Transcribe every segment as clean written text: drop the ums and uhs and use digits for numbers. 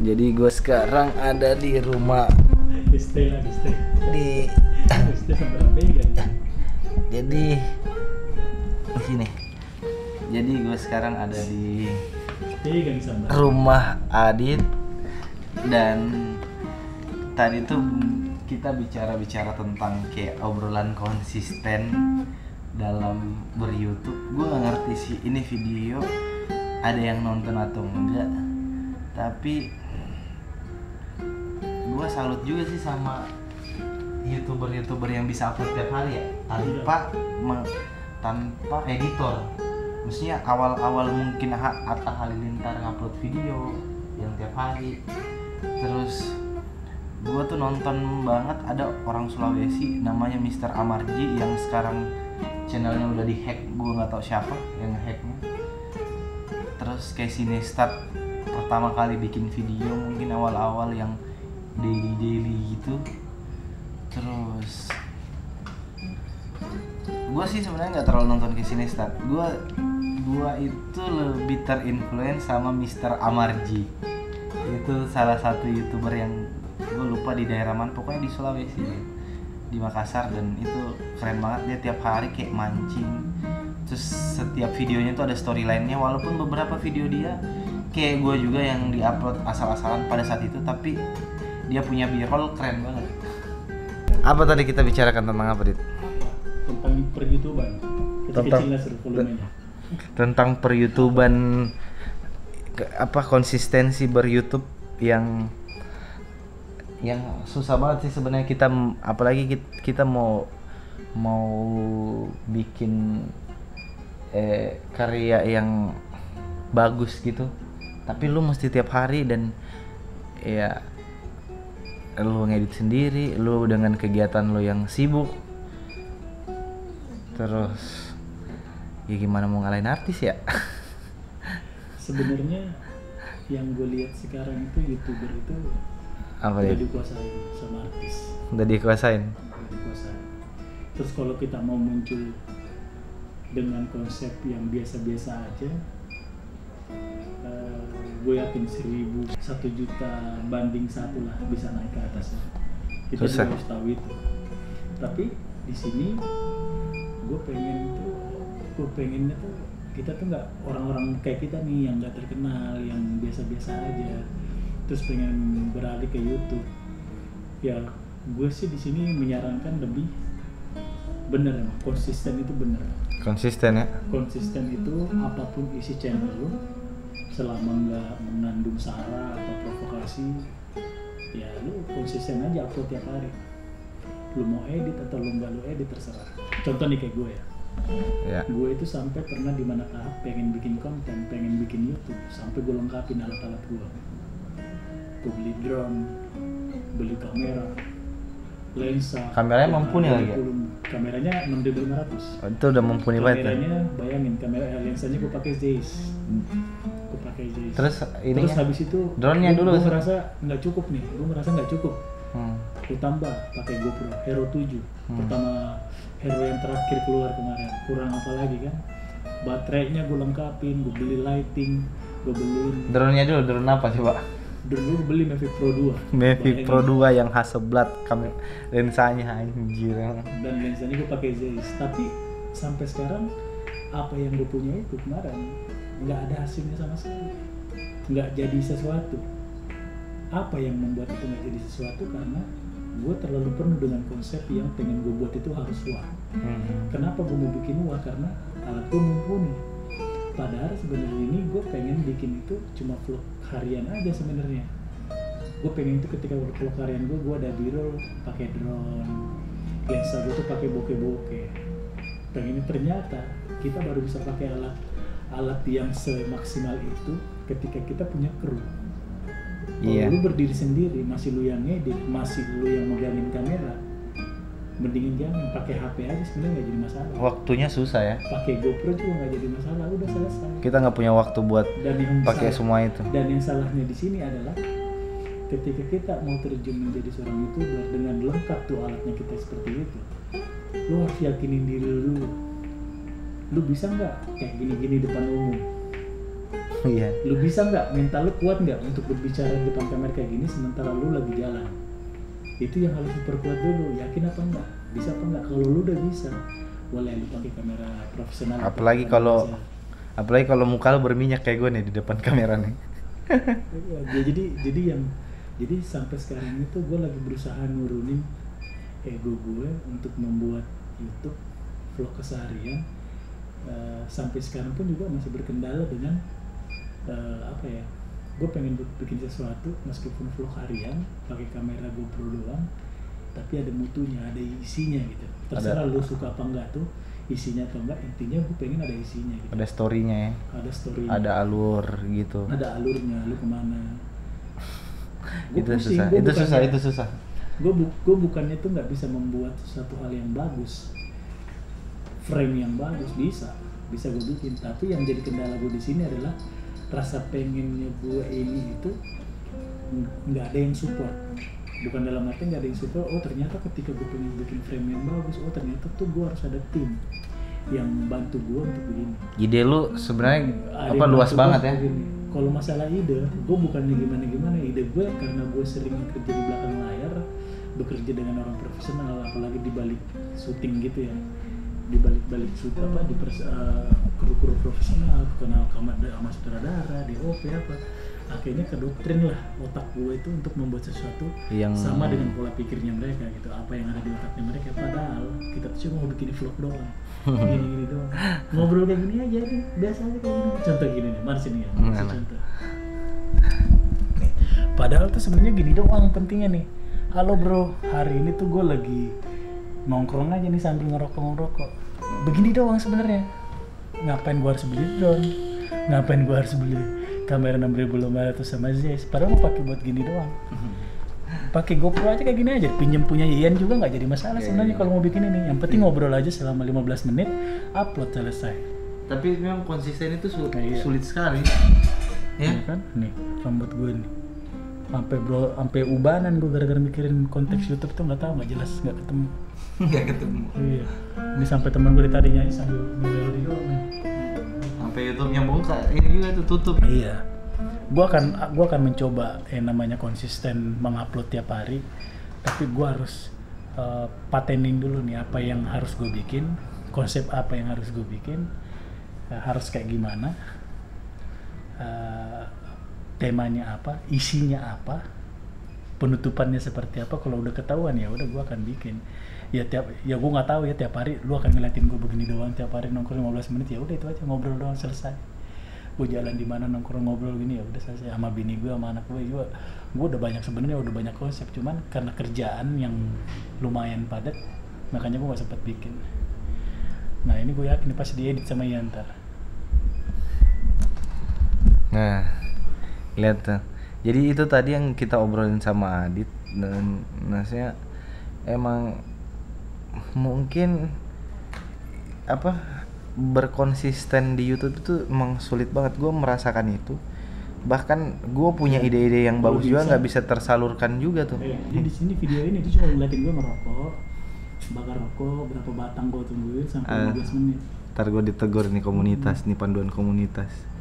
Jadi gue sekarang ada di rumah Stay di sama Vega. jadi di sini. Jadi gue sekarang ada di Vega sama. rumah Adit dan tadi tuh kita bicara tentang kayak obrolan konsisten dalam ber-YouTube. Gue gak ngerti sih ini video ada yang nonton atau enggak, tapi gue salut juga sih sama youtuber yang bisa upload tiap hari ya tanpa editor. Maksudnya awal mungkin Atta Halilintar ngupload video yang tiap hari. Terus gue tuh nonton banget ada orang Sulawesi namanya Mr. Amarji yang sekarang channelnya udah dihack, gue nggak tahu siapa yang hacknya. Terus kayak Sinestat pertama kali bikin video mungkin awal-awal yang daily gitu. Terus gue sih sebenarnya nggak terlalu nonton ke Sinestat. Gue itu lebih terinfluence sama Mr. Amarji. Itu salah satu youtuber yang gue lupa di daerah mana, pokoknya di Sulawesi ya, di Makassar, dan itu keren banget. Dia tiap hari kayak mancing. Terus setiap videonya tuh ada storyline-nya, walaupun beberapa video dia kayak gue juga yang diupload asal-asalan pada saat itu, tapi dia punya b-roll keren banget. Apa tadi kita bicarakan tentang apa, Dit? Tentang per-YouTuban. Kecil-kecilnya seru volumenya. Tentang per-YouTuban, konsistensi ber-YouTube yang susah banget sih sebenarnya. Kita apalagi kita mau bikin karya yang bagus gitu, tapi lu mesti tiap hari, dan ya lu ngedit sendiri, lu dengan kegiatan lu yang sibuk, terus ya gimana mau ngalahin artis ya. Sebenarnya yang gue lihat sekarang itu youtuber itu Apa udah ya? dikuasain sama artis. Udah dikuasain. Terus kalau kita mau muncul dengan konsep yang biasa-biasa aja, gue yakin 1.000, 1 juta banding 1 lah bisa naik ke atas. Kita juga harus tahu itu. Tapi di sini gue pengennya tuh kita tuh nggak orang-orang kayak kita nih yang nggak terkenal, yang biasa-biasa aja, terus pengen beralih ke YouTube. Ya gue sih di sini menyarankan lebih bener, emang konsisten itu bener. Konsisten ya. Konsisten itu apapun isi channel lu, selama nggak mengandung sara atau provokasi, ya lu konsisten aja upload tiap hari. Lu mau edit atau lu nggak lu edit terserah. Contoh nih kayak gue ya. Gue itu sampai pernah di mana tahap pengen bikin konten, pengen bikin YouTube, sampai gue lengkapin alat-alat gue. Gue beli drone, beli kamera, lensa. Kameranya mumpuni lagi ya? Kameranya 6500. Oh, itu udah mumpuni banget. Kameranya bayangin, lensanya gue pakai Zeiss. Terus habis itu drone-nya dulu gue merasa nggak cukup nih. Gue tambah pakai GoPro Hero 7. Pertama Hero yang terakhir keluar kemarin. Kurang apa lagi kan? Baterainya gue lengkapin, gue beli lighting, gue beliin. Drone-nya dulu, drone apa sih, Pak? Drone gue beli Mavic Pro 2. Mavic Pro 2 yang Hasselblad lensanya anjir. Dan lensanya gue pakai Zeiss. Tapi sampai sekarang apa yang gue punya itu kemarin nggak ada hasilnya sama sekali, nggak jadi sesuatu. Apa yang membuat itu nggak jadi sesuatu? Karena gue terlalu penuh dengan konsep yang pengen gue buat itu harus wah. Kenapa gue mau bikin wah? Karena alat gue mumpuni. Padahal sebenarnya ini gue pengen bikin itu cuma vlog harian aja sebenarnya. Gue pengen itu ketika vlog harian gue ada b-roll pakai drone, lensa gue tuh pakai bokeh. Pengen ternyata kita baru bisa pakai alat yang semaksimal itu ketika kita punya kru. Kalau lu berdiri sendiri, masih lu yang ngedit, masih lu yang megangin kamera, mendingin jangan. Pakai HP aja sebenarnya nggak jadi masalah. Waktunya susah ya. Pakai GoPro juga nggak jadi masalah, udah selesai. Kita nggak punya waktu buat pakai semua itu. Dan yang salahnya di sini adalah ketika kita mau terjun menjadi seorang YouTuber dengan lengkap tuh alatnya kita seperti itu, lu harus yakinin diri lu dulu. Lu bisa nggak kayak gini-gini depan umum? Iya. Lu bisa nggak, mental lu kuat nggak untuk berbicara di depan kamera kayak gini sementara lu lagi jalan? Itu yang harus diperkuat dulu. Yakin apa enggak? Bisa apa enggak? Kalau lu udah bisa, boleh lu pakai kamera profesional. Apalagi kalau muka lu berminyak kayak gue nih di depan kamera nih. Ya, jadi sampai sekarang itu gue lagi berusaha nurunin ego gue untuk membuat YouTube vlog keseharian. Sampai sekarang pun juga masih berkendala dengan apa ya, gue pengen bikin sesuatu meskipun vlog harian pakai kamera GoPro doang, tapi ada mutunya, ada isinya gitu. Terserah lu suka apa enggak tuh isinya atau enggak, intinya gue pengen ada isinya gitu. Ada story-nya ya. Ada story, ada alur gitu. ada alurnya, lu kemana. Itu susah. Gue bukannya tuh nggak bisa membuat satu hal yang bagus, frame yang bagus, bisa gue bikin, tapi yang jadi kendala gue di sini adalah rasa pengennya gue ini itu nggak ada yang support. Bukan dalam arti nggak ada yang support, oh ternyata ketika gue pengen bikin frame yang bagus, oh ternyata tuh gue harus ada tim yang bantu gue untuk begini. Ide lu sebenarnya apa luas banget ya? Kalau masalah ide, gue bukannya gimana, ide gue karena gue sering kerja di belakang layar, bekerja dengan orang profesional, apalagi di balik syuting gitu ya, di balik syuting apa di kru profesional, kenal sama sutradara, DOP apa, akhirnya kedoktrin lah otak gue itu untuk membuat sesuatu yang sama dengan pola pikirnya mereka gitu, apa yang ada di otaknya mereka. Padahal kita tuh cuma mau bikin vlog doang, gini doang, ngobrol kayak gini aja nih, biasa aja kayak gini. Contoh gini nih, mari sini ya, contoh. Nih, padahal tuh sebenarnya gini doang pentingnya nih. Halo bro, hari ini tuh gue lagi nongkrong aja nih sambil ngerokok. Begini doang sebenarnya. Ngapain gue harus beli drone? Ngapain gue harus beli kamera 6500 sama Zeiss? Padahal mau pakai buat gini doang. Pakai GoPro aja kayak gini aja. Pinjem punya Ian juga nggak jadi masalah sebenarnya kalau mau bikin ini. Yang penting ngobrol aja selama 15 menit, upload selesai. Tapi memang konsisten itu sulit sekali. Ya kan? Nih rambut gue nih. Sampai ubanan gue gara-gara mikirin konteks YouTube tuh nggak jelas, nggak ketemu. Iya. Ini sampai teman gue tadi nyanyi sambil melodi doang. Sampai YouTube-nya bongkar, ini juga tuh tutup. Iya. Gua akan mencoba namanya konsisten mengupload tiap hari. Tapi gue harus patenin dulu nih apa yang harus gue bikin, konsep apa yang harus gue bikin, harus kayak gimana. Temanya apa, isinya apa, penutupannya seperti apa. Kalau udah ketahuan ya udah gue akan bikin. Ya gue nggak tahu ya, tiap hari lu akan ngeliatin gue begini doang, tiap hari nongkrong 15 menit, ya udah itu aja, ngobrol doang selesai. Gue jalan di mana nongkrong ngobrol gini, ya udah selesai. Sama bini gue, sama anak gue juga, gue udah banyak konsep, cuman karena kerjaan yang lumayan padat makanya gue nggak sempat bikin. Nah ini gue yakin pasti diedit sama Ian ntar. Nah lihat tuh, jadi itu tadi yang kita obrolin sama Adit, dan maksudnya emang mungkin apa, berkonsisten di YouTube itu emang sulit banget. Gue merasakan itu, bahkan gue punya ide-ide yang bagus juga nggak bisa tersalurkan juga tuh. Jadi di sini video ini tuh cuma ngeliatin gue ngerokok, bakar rokok, berapa batang gue tungguin sampai 15 menit. Ntar gue ditegur nih komunitas, nih panduan komunitas.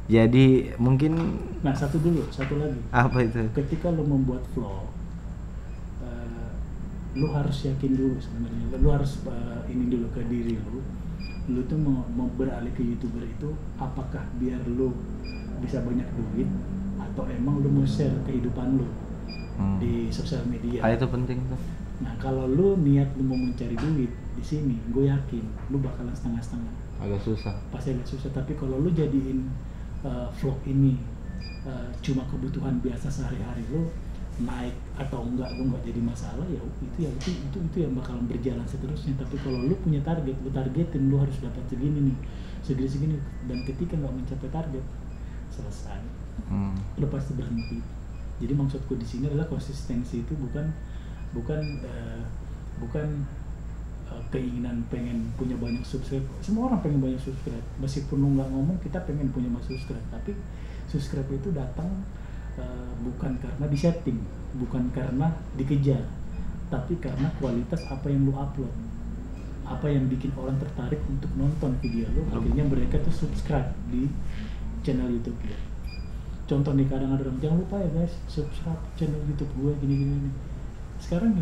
Jadi mungkin satu lagi. Apa itu? Ketika lo membuat vlog, lo harus yakin dulu sebenarnya. Lo harus ini dulu ke diri lo. Lo tuh mau beralih ke YouTuber itu apakah biar lo bisa banyak duit atau emang lo mau share kehidupan lo di sosial media? Itu penting tuh. Nah kalau lo niat lo mau mencari duit di sini, gue yakin lo bakalan setengah-setengah. Agak susah. Pasti agak susah. Tapi kalau lo jadiin vlog ini cuma kebutuhan biasa sehari-hari lo, naik atau enggak lo nggak jadi masalah, ya itu yang bakalan berjalan seterusnya. Tapi kalau lo punya target, lo targetin lo harus dapat segini, dan ketika nggak mencapai target, selesai. Lo pasti berhenti. Jadi maksudku di sini adalah konsistensi itu bukan keinginan pengen punya banyak subscribe. Semua orang pengen banyak subscribe, meskipun lu nggak ngomong kita pengen punya banyak subscribe. Tapi subscribe itu datang bukan karena disetting, bukan karena dikejar, tapi karena kualitas apa yang lu upload, apa yang bikin orang tertarik untuk nonton video lu. Akhirnya mereka tuh subscribe di channel YouTube dia. Contoh nih, kadang ada orang, jangan lupa ya guys subscribe channel YouTube gue gini. Sekarang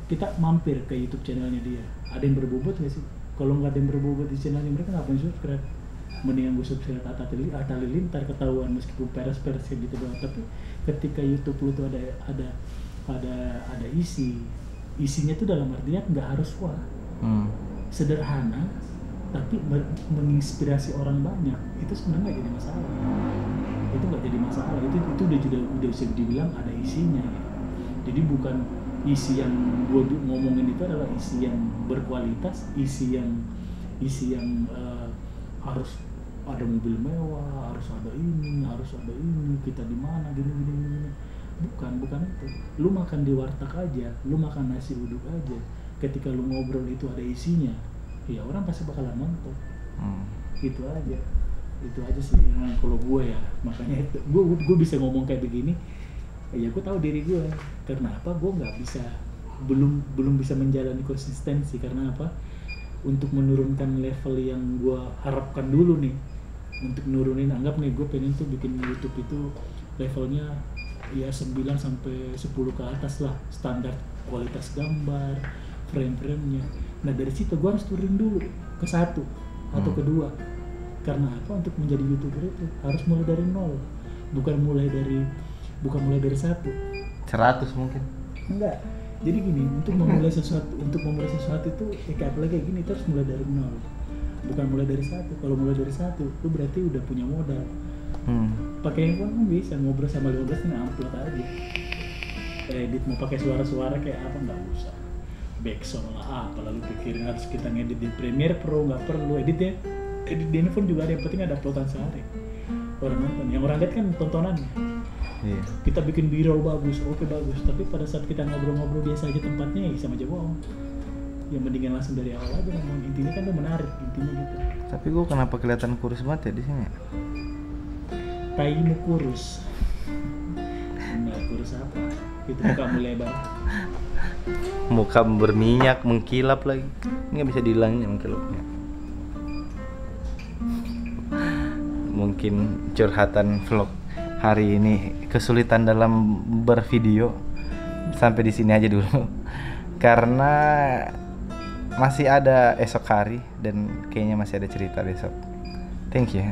kita mampir ke YouTube channelnya dia, ada yang berbobot nggak sih? Kalau nggak ada yang berbobot di channelnya mereka, ngapain subscribe? Mendingan gue subscribe Atta Halilintar, ketahuan meskipun peres gitu doang. Tapi ketika YouTube lu tuh ada isinya tuh dalam artian nggak harus wah, sederhana tapi menginspirasi orang banyak, itu sebenarnya nggak jadi masalah. Itu nggak jadi masalah, itu udah bisa dibilang ada isinya. Jadi bukan isi yang gue ngomongin itu adalah isi yang berkualitas, isi yang harus ada mobil mewah, harus ada ini, kita di mana gini. Bukan itu. Lu makan di warteg aja, lu makan nasi uduk aja, ketika lu ngobrol itu ada isinya, ya orang pasti bakalan nonton. Itu aja sih kalau gue ya. Makanya itu gue bisa ngomong kayak begini ya, gue tahu diri gue. Karena apa? Gue nggak bisa, belum bisa menjalani konsistensi. Karena apa? Untuk menurunkan level yang gue harapkan dulu nih, untuk nurunin, anggap nih gue pengen tuh bikin YouTube itu levelnya ya 9 sampai 10 ke atas lah, standar kualitas gambar, frame-nya. Nah dari situ gue harus turun dulu ke 1 atau ke 2. Karena apa? Untuk menjadi YouTuber itu harus mulai dari 0, bukan mulai dari 1. 100 mungkin. Enggak. Jadi gini, untuk memulai sesuatu itu kayak apalagi kayak gini, terus mulai dari 0. Bukan mulai dari 1. Kalau mulai dari 1, lu berarti udah punya modal. Pakai handphone kan bisa ngobrol sama 15 nih, upload aja. Edit mau pakai suara-suara kayak apa nggak usah. Backsound lah apa, lalu pikirin harus kita ngedit di Premiere Pro, nggak perlu edit di handphone juga ada, yang penting ada uploadan sehari. Orang nonton, yang orang lihat kan tontonannya. Iya. Kita bikin b-roll bagus, oke bagus, tapi pada saat kita ngobrol-ngobrol biasa aja tempatnya ya sama aja bohong. Yang mendingan langsung dari awal aja ngomong, intinya kan tuh menarik, intinya gitu. Tapi gue kenapa kelihatan kurus banget ya di sini? Taimu kurus. Enggak kurus apa? Itu mukamu lebar. Muka berminyak, mengkilap lagi. Nggak bisa dihilangin ya mengkilapnya. Mungkin curhatan vlog hari ini, kesulitan dalam bervideo sampai di sini aja dulu. Karena masih ada esok hari dan kayaknya masih ada cerita besok. Thank you.